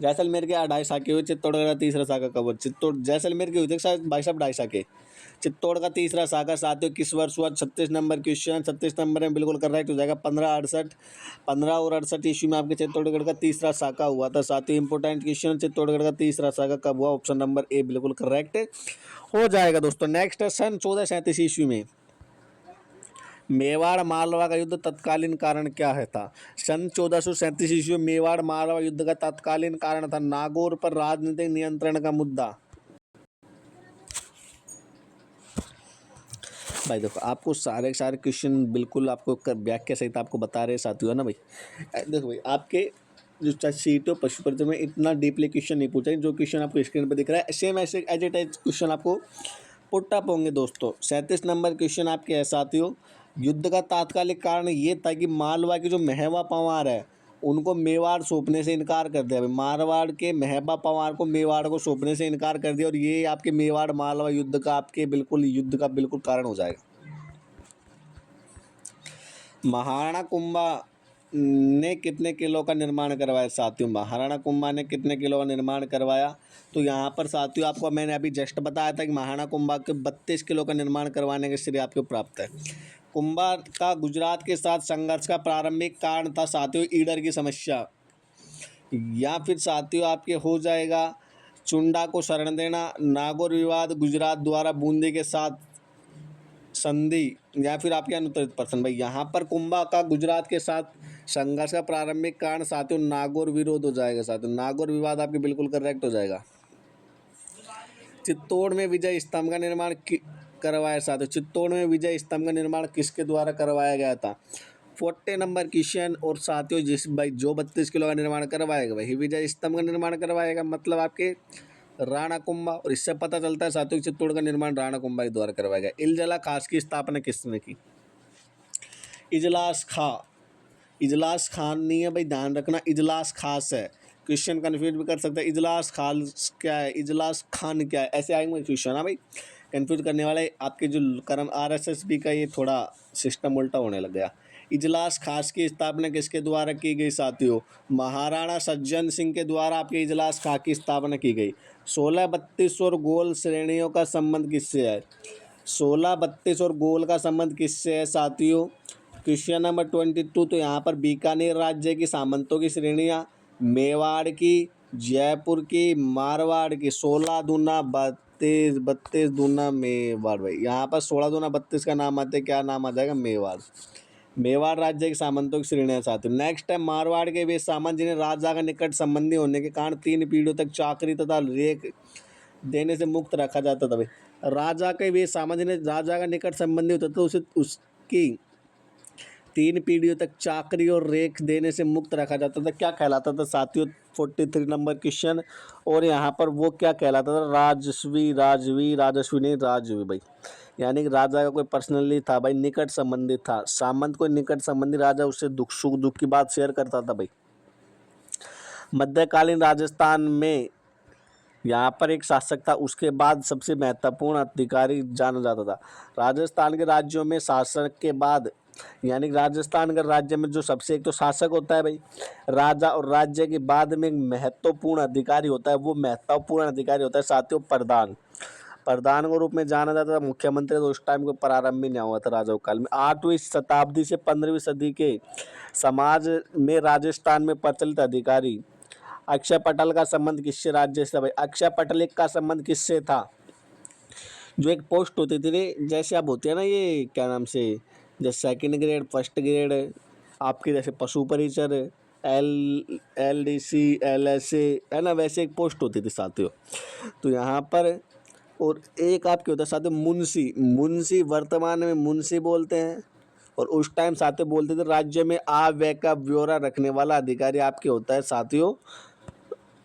Speaker 1: जैसलमेर के 2.5 साके हुए, चित्तौड़गढ़ का तीसरा साका कब हुआ? जैसलमेर के हुए थे शायद भाई साहब 2.5 साके। चित्तौड़ का तीसरा साका साथियों किस वर्ष हुआ? 36 नंबर क्वेश्चन, 36 नंबर में बिल्कुल करेक्ट हो जाएगा। 15 और 68 ईस्वी में आपके चित्तौड़गढ़ का तीसरा साका हुआ था साथियों। इंपोर्टेंट क्वेश्चन, चित्तौड़गढ़ का तीसरा साका कब हुआ? ऑप्शन नंबर ए बिल्कुल करेक्ट हो जाएगा दोस्तों। नेक्स्ट है, सन 1437 ईस्वी में मेवाड़ मालवा का युद्ध तत्कालीन कारण क्या है था? सन 1437 ईस्वी में मेवाड़ मालवा युद्ध का तत्कालीन कारण था नागौर पर राजनीतिक नियंत्रण का मुद्दा। भाई देखो, आपको सारे क्वेश्चन बिल्कुल आपको व्याख्या सहित आपको बता रहे साथियों, है ना भाई। देखो भाई, आपके जो सीट हो पशु परिचय में इतना डीपली क्वेश्चन नहीं पूछा। जो क्वेश्चन आपको स्क्रीन पर दिख रहा है सेम ऐसे एज इट एज क्वेश्चन आपको पुट अप होंगे दोस्तों। 37 नंबर क्वेश्चन आपके है साथियों, युद्ध का तात्कालिक कारण ये था कि मालवा की जो महवा पंवार है उनको मेवाड़ सौंपने से इनकार कर दिया। मारवाड़ के महबा पंवार को मेवाड़ को सौंपने से इनकार कर दिया, और ये आपके मेवाड़ मालवा युद्ध का आपके बिल्कुल युद्ध का बिल्कुल कारण हो जाएगा। महाराणा कुंभा ने कितने किलो का निर्माण करवाया साथियों? महाराणा कुंभा ने कितने किलो का निर्माण करवाया? तो यहाँ पर साथियों आपको मैंने अभी जस्ट बताया था कि महाराणा कुंभा के 32 किलो का निर्माण करवाने के श्रेय आपको प्राप्त है। कुंभा का गुजरात के साथ संघर्ष का प्रारंभिक कारण था साथियों ईडर की समस्या, या फिर साथियों आपके हो जाएगा चुंडा को शरण देना, नागौर विवाद, गुजरात द्वारा बूंदी के साथ संधि, या फिर आपके अनुत्तरित प्रश्न। भाई यहाँ पर कुंभा का गुजरात के साथ संघर्ष का प्रारंभिक कारण साथियों नागौर विरोध हो जाएगा साथियों। नागौर विवाद आपके बिल्कुल करेक्ट हो जाएगा। चित्तौड़ में विजय स्तंभ का निर्माण करवाया साथियों। चित्तौड़ में विजय स्तंभ का निर्माण किसके द्वारा करवाया गया था? 40 नंबर क्वेश्चन। और साथियों जिस भाई जो 32 किलो का निर्माण करवाएगा वही विजय स्तंभ का निर्माण करवाएगा, मतलब आपके राणा कुंभा। और इससे पता चलता है साथियों चित्तौड़ का निर्माण राणा कुंभा के द्वारा करवाया गया। इलजला खास की स्थापना किसने की? इजलास खान नहीं है भाई, ध्यान रखना इजलास खास है। क्वेश्चन कन्फ्यूज भी कर सकता है, इजलास खास क्या है, इजलास खान क्या है, ऐसे आएंगे क्वेश्चन। हाँ भाई, कन्फ्यूज करने वाले आपके जो कर्म RSSB का ये थोड़ा सिस्टम उल्टा होने लग गया। इजलास खास की स्थापना किसके द्वारा की गई साथियों? महाराणा सज्जन सिंह के द्वारा आपके इजलास खास की स्थापना की गई। 16, 32 और गोल श्रेणियों का संबंध किससे है? 16, 32 और गोल का संबंध किससे है साथियों? क्वेश्चन नंबर 22, तो यहाँ पर बीकानेर राज्य की सामंतों की श्रेणियाँ, मेवाड़ की, जयपुर की, मारवाड़ की। 16 दूना 32 32 दूना मेवाड़ भाई, यहाँ पर 16 दूना 32 का नाम आता है, क्या नाम आ जाएगा? मेवाड़। मेवाड़ राज्य के सामंतों की श्रेणी है साथियों। नेक्स्ट है मारवाड़ के वे सामंत जिन्हें राजा का निकट संबंधी होने के कारण 3 पीढ़ियों तक चाकरी तथा रेख देने से मुक्त रखा जाता था भाई। राजा के वे सामंत जिन्हें राजा का निकट संबंधी होता था उसे उसकी 3 पीढ़ियों तक चाकरी और रेख देने से मुक्त रखा जाता था। क्या कहलाता था साथियों? 43 नंबर क्वेश्चन। और यहाँ पर वो क्या कहलाता था? राजस्वी, राजवी, राजस्वी नहीं राजवी भाई। यानी कि राजा का कोई पर्सनली था भाई, निकट संबंधी था। सामंत कोई निकट संबंधी, राजा उससे दुख सुख दुख की बात शेयर करता था भाई। मध्यकालीन राजस्थान में यहाँ पर एक शासक था, उसके बाद सबसे महत्वपूर्ण अधिकारी जाना जाता था। राजस्थान के राज्यों में शासक के बाद, यानी कि राजस्थान के राज्य में जो सबसे एक तो शासक होता है भाई राजा, और राज्य के बाद में एक महत्वपूर्ण अधिकारी होता है, वो महत्वपूर्ण अधिकारी होता है साथियों प्रधान। प्रधान के रूप में जाना जाता था मुख्यमंत्री। तो उस टाइम को प्रारंभ ही नहीं हुआ था राजाओं काल में। 8वीं शताब्दी से 15वीं सदी के समाज में राजस्थान में प्रचलित अधिकारी अक्षय पटेल का संबंध किससे राज्य से भाई? अक्षय पटेल का संबंध किससे था? जो एक पोस्ट होती थी रे, जैसे आप होती है ना, ये क्या नाम से, जैसे सेकंड ग्रेड, फर्स्ट ग्रेड, आपके जैसे पशु परिचर, LDC, LSA है ना, वैसे एक पोस्ट होती थी साथियों। तो यहाँ पर और एक आपके होता है साथियों मुंशी। मुंशी वर्तमान में मुंशी बोलते हैं, और उस टाइम साथियों बोलते थे राज्य में आय व्यय का ब्यौरा रखने वाला अधिकारी आपके होता है साथियों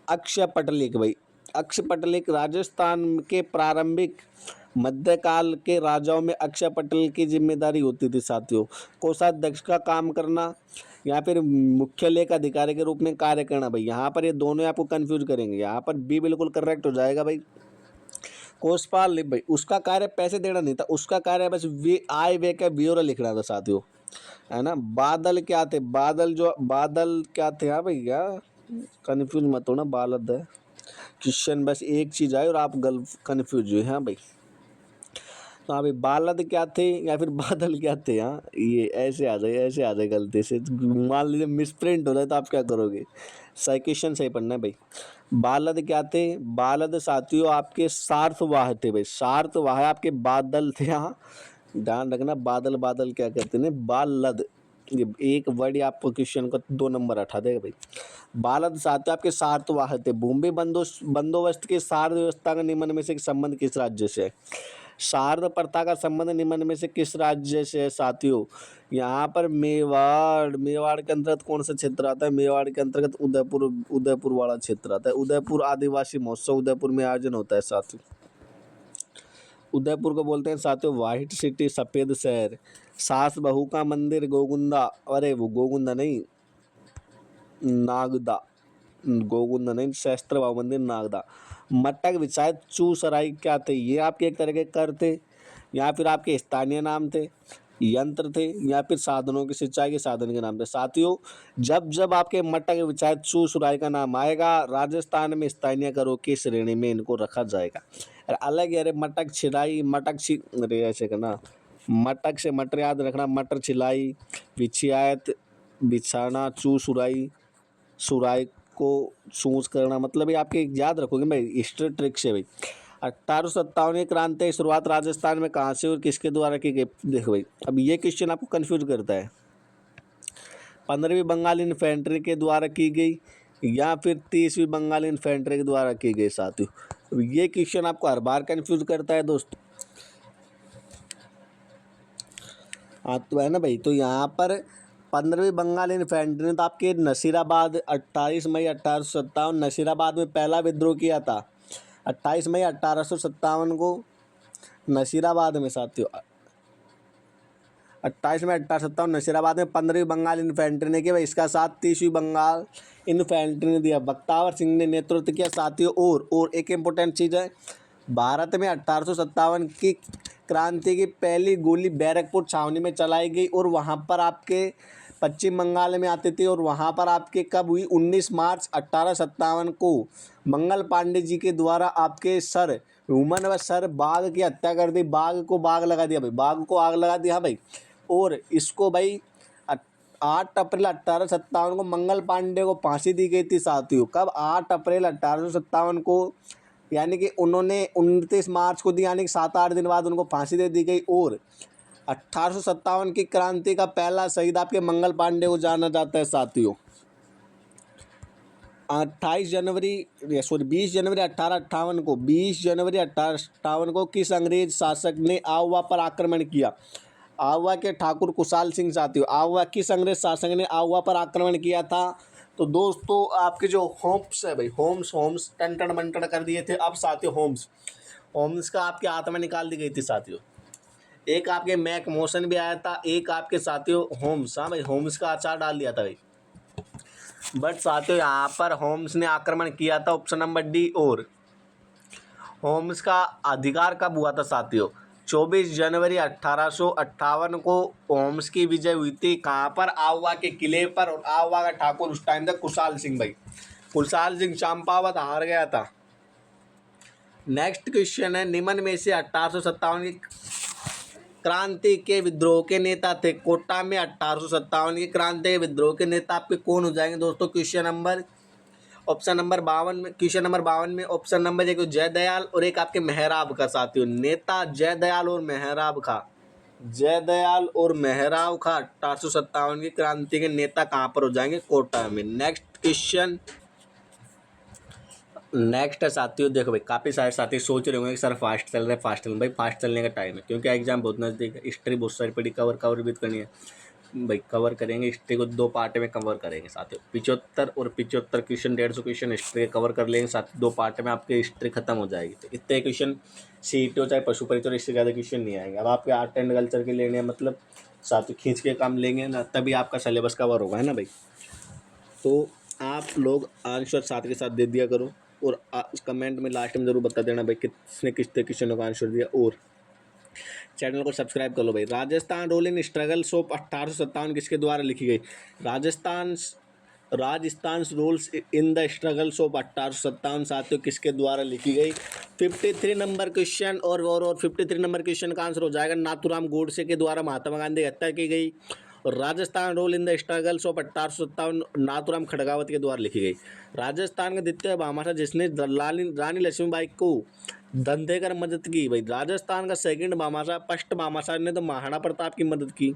Speaker 1: अक्षय पटलिक भाई। अक्षय पटलिक राजस्थान के प्रारंभिक मध्यकाल के राजाओं में अक्षय पटेल की जिम्मेदारी होती थी साथियों। कोषाध्यक्ष का काम करना या फिर मुख्य लेख अधिकारी के रूप में कार्य करना भाई। यहाँ पर ये दोनों आपको कंफ्यूज करेंगे, यहाँ पर बी बिल्कुल करेक्ट हो जाएगा भाई। कोषपाल भाई, उसका कार्य पैसे देना नहीं था, उसका कार्य बस आय व्यय का ब्यौरा लिखना था साथियों, है ना। बादल क्या थे? बादल क्या थे? हाँ भैया कन्फ्यूज मत हो ना, बालद है क्वेश्चन, बस एक चीज आए और आप कन्फ्यूज हुए। हाँ भाई, तो हाँ भाई बालद क्या थे या फिर बादल क्या थे? हाँ ये ऐसे आ जाए, ऐसे आ जाए गलती से, मान लीजिए मिसप्रिंट हो जाए तो आप क्या करोगे? सही क्वेश्चन सही पढ़ना है भाई। बालद क्या थे? बालद साथियों आपके सार्थवाह थे भाई। सार्थवाह आपके बादल थे। हाँ ध्यान रखना, बादल बादल क्या करते हैं? बालद, ये एक वर्ड ही आपको क्वेश्चन का 2 नंबर हटा देगा भाई। बालद साथियों आपके सार्थवाह थे। भूमि बंदोबस्त के सार्ध व्यवस्था का निम्न में से संबंध किस राज्य से है? शारद प्रथा का संबंध निम्न में से किस राज्य से है साथियों? यहाँ पर मेवाड़। मेवाड़ के अंतर्गत कौन सा क्षेत्र आता है? मेवाड़ के अंतर्गत उदयपुर, उदयपुर वाला क्षेत्र आता है। उदयपुर आदिवासी महोत्सव उदयपुर में आयोजन होता है साथियों। उदयपुर को बोलते हैं साथियों व्हाइट सिटी, सफेद शहर। सास बहू का मंदिर गोगुंदा, अरे वो गोगुंदा नहीं, नागदा। गोगुंदा नहीं, सहस्त्र भाव मंदिर नागदा। मटक विचायत चूसराई क्या थे? ये आपके एक तरह के कर थे, या फिर आपके स्थानीय नाम थे, यंत्र थे, या फिर साधनों की सिंचाई के साधन के नाम थे साथियों। जब जब आपके मटक विचायत चूसराई का नाम आएगा, राजस्थान में स्थानीय करों की श्रेणी में इनको रखा जाएगा। अरे अलग है, अरे मटक छिलाई, अरे ऐसे करना, मटक से मटर याद रखना, मटर छिलाई, विछियात बिछाना, चूसुराई, सुराई को चूज करना, मतलब ये आपके याद रखोगे भाई, हिस्ट्री ट्रिक से भाई। 1857 की क्रांति की शुरुआत राजस्थान में कहाँ से और किसके द्वारा की गई? देखो भाई, अब ये क्वेश्चन आपको कंफ्यूज करता है। 15वीं बंगाल इन्फेंट्री के द्वारा की गई या फिर 30वीं बंगाल इन्फेंट्री के द्वारा की गई साथियों? अब ये क्वेश्चन आपको हर बार कंफ्यूज करता है दोस्तों। हाँ तो है ना भाई, तो यहाँ पर 15वीं बंगाल इन्फेंट्री ने तो आपके नसीराबाद 28 मई 1857 नसीराबाद में पहला विद्रोह किया था। 28 मई 1857 को नसीराबाद में साथियों, 28 मई 1857 नसीराबाद में 15वीं बंगाल इन्फेंट्री ने किया। इसका साथ 30वीं बंगाल इन्फेंट्री ने दिया। बख्तावर सिंह ने नेतृत्व किया साथियों। और एक इम्पोर्टेंट चीज़ है, भारत में 1857 की क्रांति की पहली गोली बैरकपुर छावनी में चलाई गई, और वहाँ पर आपके पश्चिम बंगाल में आती थी। और वहाँ पर आपके कब हुई? 19 मार्च 1857 को मंगल पांडे जी के द्वारा आपके सर ह्यूमन व सर बाघ की हत्या कर दी। बाघ को बाघ लगा दिया भाई, बाघ को आग लगा दिया भाई। और इसको भाई 8 अप्रैल 1857 को मंगल पांडे को फांसी दी गई थी साथियों। कब? 8 अप्रैल 1857 को यानी कि उन्होंने 29 मार्च को दी, यानी कि 7-8 दिन बाद उनको फांसी दे दी गई। और 1857 की क्रांति का पहला शहीद आपके मंगल पांडे को जाना जाता है साथियों। 20 जनवरी 1858 को 20 जनवरी 1858 को किस अंग्रेज शासक ने आहुआ पर आक्रमण किया? आहुआ के ठाकुर कुशाल सिंह साथियों। आहुआ किस अंग्रेज शासक ने आहुआ पर आक्रमण किया था? तो दोस्तों आपके जो होम्स है भाई, होम्स टन मंटन कर दिए थे। अब साथियों होम्स का आपके आत्मा निकाल दी गई थी साथियों। एक आपके मैक मोशन भी आया था, एक आपके साथियों होम्स। हाँ भाई, होम्स का अचार डाल दिया था भाई। बट साथियों यहाँ पर होम्स ने आक्रमण किया था, ऑप्शन नंबर डी। और होम्स का अधिकार कब हुआ था साथियों? 24 जनवरी 1858 को होम्स की विजय हुई थी। कहाँ पर? आहुआ के किले पर। और आहुआ का ठाकुर उस टाइम था कुशाल सिंह भाई। कुशाल सिंह चंपावत हार गया था। नेक्स्ट क्वेश्चन है, निम्न में से 1857 की क्रांति के विद्रोह के नेता थे। कोटा में 1857 की क्रांति के विद्रोह के नेता आपके कौन हो जाएंगे दोस्तों? ऑप्शन नंबर 52 में, क्वेश्चन नंबर 52 में ऑप्शन नंबर 1 जयदयाल और एक आपके मेहराब का साथियों। नेता जयदयाल और मेहराब खा। जयदयाल और मेहराब खा 1857 की क्रांति के नेता कहाँ पर हो जाएंगे? कोटा में। नेक्स्ट है साथियों, देखो भाई काफ़ी सारे साथी सोच रहे होंगे कि सर फास्ट चल रहा है, फास्ट चल भाई, फास्ट चलने का टाइम है क्योंकि एग्जाम बहुत नज़दीक है। हिस्ट्री बहुत सारी पड़ी, कवर भी करनी है भाई। कवर करेंगे हिस्ट्री को, 2 पार्ट में कवर करेंगे साथियों। 75 और 75 क्वेश्चन, 150 क्वेश्चन हिस्ट्री के कवर कर लेंगे साथ। 2 पार्ट में आपकी हिस्ट्री खत्म हो जाएगी। तो इतने क्वेश्चन सीईटी हो चाहे पशु परिचय, इससे ज़्यादा क्वेश्चन नहीं आएंगे। अब आपके आर्ट एंड कल्चर के लेने मतलब साथियों खींच के काम लेंगे ना, तभी आपका सिलेबस कवर होगा, है ना भाई। तो आप लोग आंसर साथ के साथ दे दिया करो और कमेंट में लास्ट में ज़रूर बता देना भाई किसने कितने क्वेश्चनों का आंसर दिया। और चैनल को सब्सक्राइब कर लो भाई। राजस्थान रोलिंग स्ट्रगल्स ऑफ 1857 किसके द्वारा लिखी गई? Rajasthan rules in the struggles of 1857 साथियों किसके द्वारा लिखी गई? 53 नंबर क्वेश्चन और 53 नंबर क्वेश्चन का आंसर हो जाएगा नाथूराम गोडसे के द्वारा महात्मा गांधी की हत्या की गई। और Rajasthan role in the struggles of 1857 Nathuram Khadgawat के द्वारा लिखी गई। राजस्थान का द्वितीय भामाशाह जिसने रानी लक्ष्मीबाई को धंधे कर मदद की भाई। राजस्थान का सेकंड भामाशाह, फर्स्ट भामाशाह ने तो महाराणा प्रताप की मदद की।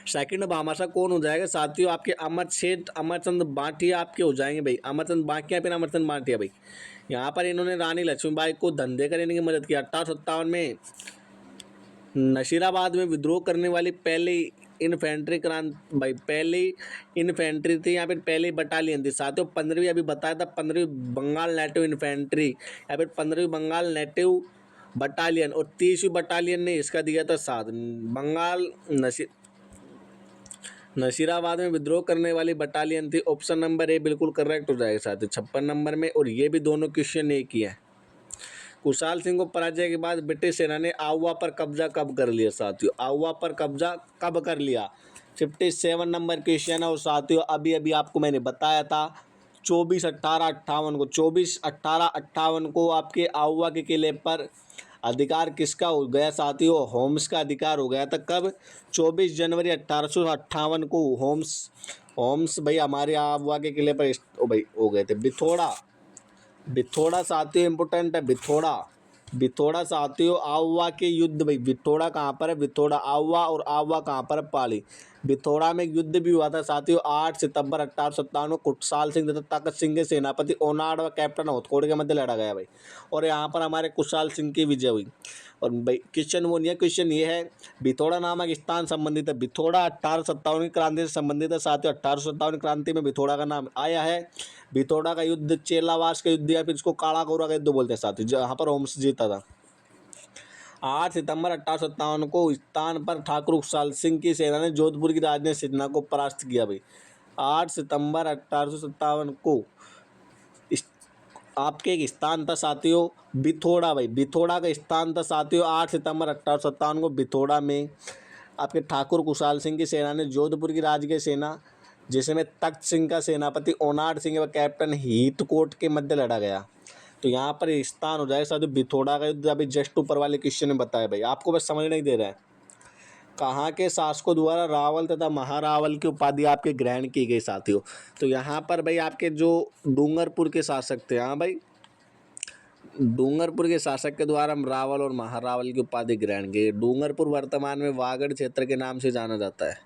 Speaker 1: सेकंड भामाशाह कौन हो जाएगा साथियों? आपके अमरचंद बांटिया आपके हो जाएंगे भाई। अमरचंद बांटिया फिर अमरचंद बांटिया भाई। यहाँ पर इन्होंने रानी लक्ष्मीबाई को धंधे करने की मदद की। 1857 में नशीराबाद में विद्रोह करने वाली पहली इन्फेंट्री क्रांति भाई, पहली इन्फेंट्री थी या फिर पहली बटालियन थी साथियों। 15वीं अभी बताया था, 15वीं बंगाल नेटिव इन्फेंट्री या फिर 15वीं बंगाल नेटिव बटालियन। और 30वीं बटालियन ने इसका दिया था साथ। बंगाल नशीराबाद में विद्रोह करने वाली बटालियन थी। ऑप्शन नंबर ए बिल्कुल करेक्ट हो जाएगा साथियों 56 नंबर में। और ये भी दोनों क्वेश्चन एक ही है। कुशाल सिंह को पराजय के बाद ब्रिटिश सेना ने आहुआ पर कब्जा कब कर लिया साथियों? आहुआ पर कब्जा कब कर लिया? 57 नंबर क्वेश्चन है। और साथियों अभी आपको मैंने बताया था 24/18/58 को आपके आहुआ के किले पर अधिकार किसका हो गया साथियों? होम्स का अधिकार हो गया था। कब? 24 जनवरी 1858 को होम्स भाई हमारे आहुआ के किले पर भाई हो गए थे। बिथोड़ा साथियों इंपोर्टेंट है। बिथोड़ा साथियों आहुआ के युद्ध भाई। बिथोड़ा कहाँ पर है? बिथोड़ा आहुआ। और आहुआ कहाँ पर है? पाली। बिथोड़ा में एक युद्ध भी हुआ था साथियों 8 सितंबर 1857 को। कुशाल सिंह तथा ताकत सिंह के सेनापति ओनाड व कैप्टन हथौड़ के मध्य लड़ा गया भाई। और यहाँ पर हमारे कुशाल सिंह की विजय हुई। और भाई क्वेश्चन वो नहीं है, क्वेश्चन ये है बिथोड़ा नामक स्थान संबंधित है। बिथोड़ा 1857 की क्रांति से संबंधित है साथियों। 1857 क्रांति में बिथोड़ा का नाम आया है। बिथोड़ा का युद्ध चेलावास का युद्ध या फिर इसको काला कोरा का युद्ध बोलते हैं साथियों, जहाँ पर होम्स जीता था। 8 सितंबर 1857 को स्थान पर ठाकुर कुशाल सिंह की सेना ने जोधपुर की राजनीतिक सेना को परास्त किया भाई। 8 सितंबर 1857 को आपके एक स्थान था साथियों बिथोड़ा भाई। बिथोड़ा का स्थान था साथियों 8 सितंबर 1857 को। बिथोड़ा में आपके ठाकुर कुशाल सिंह की सेना ने जोधपुर की राजकीय सेना जिसमें तख्त सिंह का सेनापति ओनाड सिंह व कैप्टन हीथकोट के मध्य लड़ा गया। तो यहाँ पर स्थान हो जाएगा साथियों बिथोड़ा का युद्ध। अभी जस्ट ऊपर वाले क्वेश्चन में बताया भाई, आपको बस समझ नहीं दे रहा है। कहाँ के शासकों द्वारा रावल तथा महारावल की उपाधि आपके ग्रहण की गई साथियों? तो यहाँ पर भाई आपके जो डूंगरपुर के शासक थे, हाँ भाई डूंगरपुर के शासक के द्वारा रावल और महारावल की उपाधि ग्रहण की। डूंगरपुर वर्तमान में वागड़ क्षेत्र के नाम से जाना जाता है।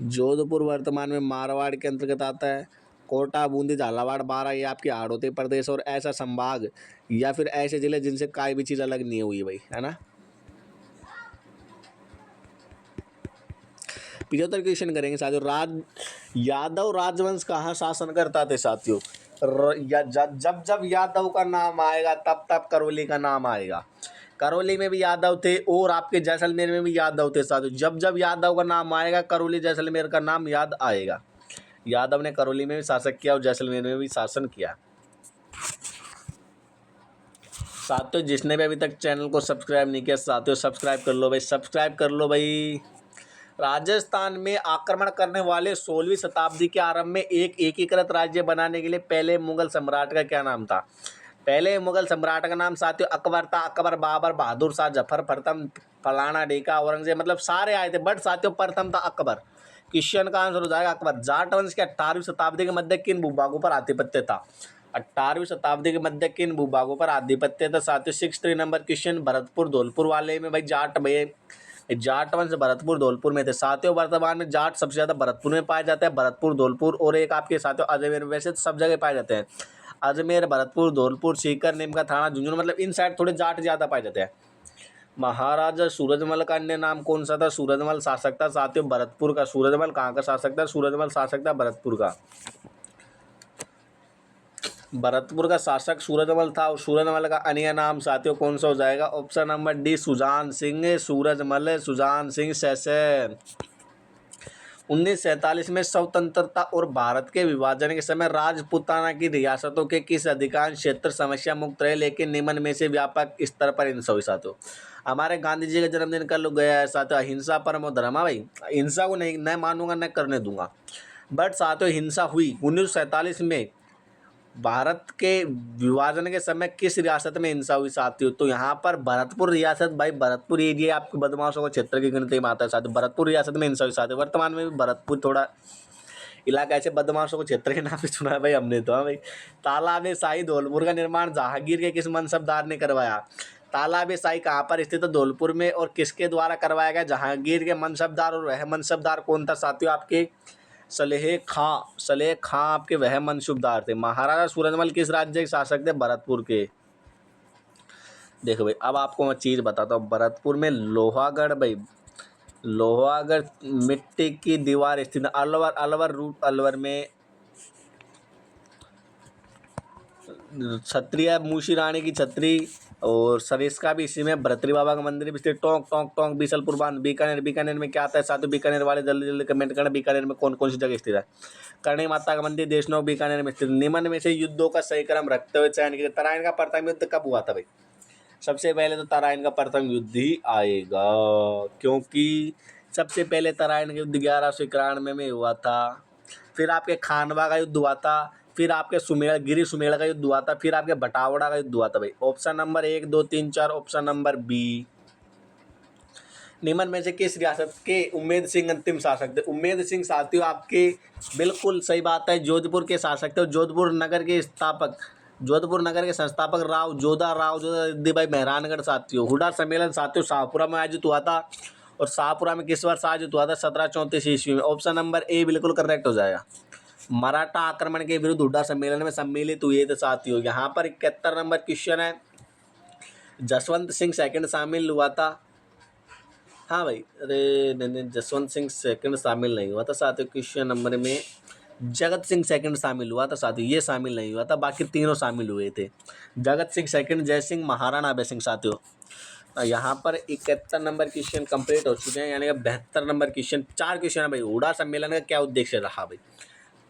Speaker 1: जोधपुर वर्तमान में मारवाड़ के अंतर्गत आता है। कोटा, बूंदी, झालावाड़, बारां ये आपके हाड़ौती प्रदेश और ऐसा संभाग या फिर ऐसे जिले जिनसे कोई भी चीज़ अलग नहीं हुई भाई, है ना। 75 क्वेश्चन करेंगे साथियों। यादव राजवंश कहाँ शासन करता थे साथियों। जब यादव का नाम आएगा तब तब करौली का नाम आएगा। करौली में भी यादव थे और आपके जैसलमेर में भी यादव थे साथियों। जब यादव का नाम आएगा करौली जैसलमेर का नाम याद आएगा। यादव ने करौली में भी शासक किया और जैसलमेर में भी शासन किया। साथियों जिसने भी अभी तक चैनल को सब्सक्राइब नहीं किया साथियों सब्सक्राइब कर लो भाई, सब्सक्राइब कर लो भाई। राजस्थान में आक्रमण करने वाले 16वीं शताब्दी के आरंभ में एक एकीकृत राज्य बनाने के लिए पहले मुगल सम्राट का क्या नाम था। पहले मुगल सम्राट का नाम साथियों अकबर था। अकबर, बाबर, बहादुर शाह, जफर, प्रथम, फलाना ढेका, औरंगजेब, मतलब सारे आए थे बट साथियों प्रथम था अकबर। क्वेश्चन का आंसर हो जाएगा अकबर। जाट वंश के 18वीं शताब्दी के मध्य किन भूभागों पर आधिपत्य था। 18वीं शताब्दी के मध्य किन भूभागों पर आधिपत्य था साथियों। 63 नंबर क्वेश्चन भरतपुर धौलपुर वाले में भाई जाट वंश भरतपुर धौलपुर में थे साथियों। वर्तमान में जाट सबसे ज़्यादा भरतपुर में पाए जाते हैं, भरतपुर, धौलपुर और एक आपके साथियों अजमेर में। वैसे तो सब जगह पाए जाते हैं, अजमेर, भरतपुर, धौलपुर, सीकर, नीमका, थाना, झुंझुनू, मतलब इन साइड थोड़े जाट ज़्यादा पाए जाते हैं। महाराजा सूरजमल का अन्य नाम कौन सा था। सूरजमल शासक था साथियों भरतपुर का। सूरजमल कहाँ का शासक था। सूरजमल शासक था भरतपुर का। भरतपुर का शासक सूरजमल था और सूरजमल का अन्य नाम साथियों कौन सा हो जाएगा। Option number D Sujan Singh. Surajmal Sujan Singh सैसन। 1947 में स्वतंत्रता और भारत के विभाजन के समय राजपूताना की रियासतों के किस अधिकांश क्षेत्र समस्या मुक्त रहे, लेकिन निम्न में से व्यापक स्तर पर हिंसा हुई साथियों। हमारे गांधी जी का जन्मदिन कल गया है साथियों। अहिंसा परमो धर्म भाई, हिंसा को नहीं न मानूंगा न करने दूंगा, बट साथियों हिंसा हुई 1947 में। भारत के विभाजन के समय किस रियासत में हिंसा हुई साथियों। तो यहाँ पर भरतपुर रियासत भाई, भरतपुर एरिया आपके बदमाशों को क्षेत्र की गिनती में आता है साथियों। भरतपुर रियासत में हिंसा हुई साथियों। वर्तमान में भी भरतपुर थोड़ा इलाका ऐसे बदमाशों को क्षेत्र के नाम से चुना है भाई हमने तो। हाँ भाई। तालाब शाही धौलपुर का निर्माण जहांगीर के किस मनसबदार ने करवाया। तालाब शाही कहाँ पर स्थित है। धौलपुर में। और किसके द्वारा करवाया गया। जहांगीर के मनसबदार। और वह मनसबदार कौन था साथियों आपके सलेह खां आपके वह मनसूबदार थे। महाराजा सूरजमल किस राज्य के शासक थे। भरतपुर के। देखो भाई अब आपको मैं चीज़ बताता हूँ। भरतपुर में लोहागढ़ भाई, लोहागढ़ मिट्टी की दीवार स्थित। अलवर रूट अलवर में क्षत्रिय मूशी रानी की छतरी और सरिस्का भी इसी में। भरतरी बाबा का मंदिर भी स्थित। टोंक टोंक टोंक बीसलपुर बांध। बीकानेर में क्या आता है साथियों। बीकानेर वाले जल्दी जल्दी कमेंट करना। बीकानेर में कौन कौन सी जगह स्थित है। करणी माता का मंदिर देशनोक बीकानेर में स्थित। निम्न में से युद्धों का सही क्रम रखते हुए चयन किया। तराइन का प्रथम युद्ध कब हुआ था भाई। सबसे पहले तो तराइन का प्रथम युद्ध ही आएगा, क्योंकि सबसे पहले तराइन का युद्ध 1191 में हुआ था। फिर आपके खानवा का युद्ध हुआ था। फिर आपके गिरी सुमेड़ का युद्ध हुआ था। फिर आपके बटावड़ा का युद्ध हुआ था भाई। Option number 1 2 3 4 option number B. निम्न में से किस रियासत के उम्मेद सिंह अंतिम शासक थे। उम्मेद सिंह साथियों आपके बिल्कुल सही बात है, जोधपुर के शासक थे। जोधपुर नगर के संस्थापक राव जोधा रिद्धि भाई मेहरानगढ़ साथियों। हुडा सम्मेलन साथियों शाहपुरा में आयोजित हुआ था। और शाहपुरा में किस वर्ष आयोजित हुआ था। 1734 ईस्वी में। ऑप्शन नंबर ए बिल्कुल करेक्ट हो जाएगा। मराठा आक्रमण के विरुद्ध हुड्डा सम्मेलन में सम्मिलित हुए थे साथियों। यहाँ पर 71 नंबर क्वेश्चन है। जसवंत सिंह सेकंड शामिल हुआ था। हाँ भाई, अरे नहीं, जसवंत सिंह सेकंड शामिल नहीं हुआ था साथियों। क्वेश्चन नंबर में जगत सिंह सेकंड शामिल हुआ था साथियों। ये शामिल नहीं हुआ था, बाकी तीनों शामिल हुए थे। जगत सिंह सेकंड, जय सिंह, महाराणा अभय सिंह साथियों। यहाँ पर 71 नंबर क्वेश्चन कंप्लीट हो चुके हैं, यानी कि 72 नंबर क्वेश्चन। 4 क्वेश्चन है भाई। हुड्डा सम्मेलन का क्या उद्देश्य रहा भाई।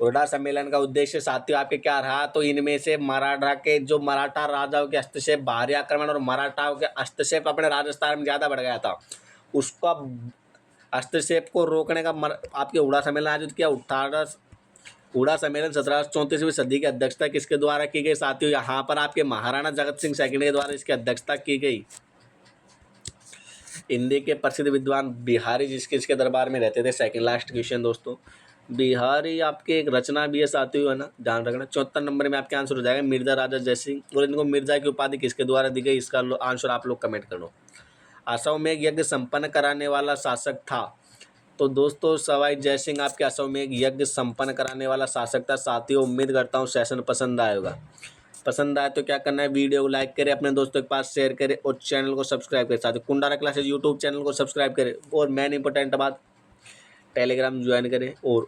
Speaker 1: हुड्डा सम्मेलन का उद्देश्य साथियों आपके क्या रहा। तो इनमें से मराठा राजाओं के हस्तक्षेप, बाहरी आक्रमण और मराठाओं के हस्तक्षेप अपने राजस्थान में ज़्यादा बढ़ गया था, उसका हस्तक्षेप को रोकने का आपके हुड्डा सम्मेलन आयोजित किया। हुड्डा सम्मेलन 1734वीं सदी की अध्यक्षता किसके द्वारा की गई साथियों। यहाँ पर आपके महाराणा जगत सिंह सेकंड के द्वारा इसकी अध्यक्षता की गई। हिंदी के प्रसिद्ध विद्वान बिहारी जिसके दरबार में रहते थे। सेकंड लास्ट क्वेश्चन दोस्तों, बिहारी आपके एक रचना भी है साथियों, है ना, ध्यान रखना। 74 नंबर में आपके आंसर हो जाएगा मिर्जा राजा जयसिंह, और इनको मिर्जा की उपाधि किसके द्वारा दी गई, इसका आंसर आप लोग कमेंट करो। असम में एक यज्ञ संपन्न कराने वाला शासक था, तो दोस्तों सवाई जयसिंह आपके असम में एक यज्ञ संपन्न कराने वाला शासक था। साथियों उम्मीद करता हूँ सेशन पसंद आया होगा। पसंद आए तो क्या करना है, वीडियो को लाइक करें, अपने दोस्तों के पास शेयर करें और चैनल को सब्सक्राइब करें। साथियों कुंडारा क्लासेस यूट्यूब चैनल को सब्सक्राइब करें, और मेन इंपॉर्टेंट बात टेलीग्राम ज्वाइन करें। और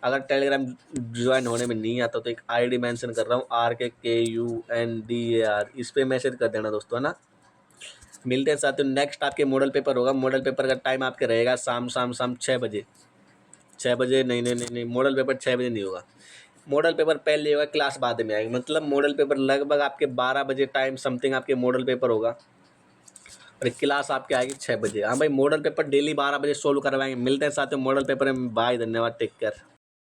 Speaker 1: अगर टेलीग्राम ज्वाइन होने में नहीं आता तो एक आईडी मेंशन कर रहा हूँ RKKUNDAR, इस पर मैसेज कर देना दोस्तों, है ना। मिलते हैं साथियों, नेक्स्ट आपके मॉडल पेपर होगा। मॉडल पेपर का टाइम आपके रहेगा शाम 6 बजे। 6 बजे नहीं, मॉडल पेपर 6 बजे नहीं होगा। मॉडल पेपर पहले होगा, क्लास बाद में आएगी। मतलब मॉडल पेपर लगभग आपके 12 बजे टाइम समथिंग आपके मॉडल पेपर होगा, और क्लास आपके आएगी 6 बजे। हाँ भाई, मॉडल पेपर डेली 12 बजे सोल्व करवाएंगे। मिलते हैं साथियों मॉडल पेपर में। बाय, धन्यवाद, टेक केयर।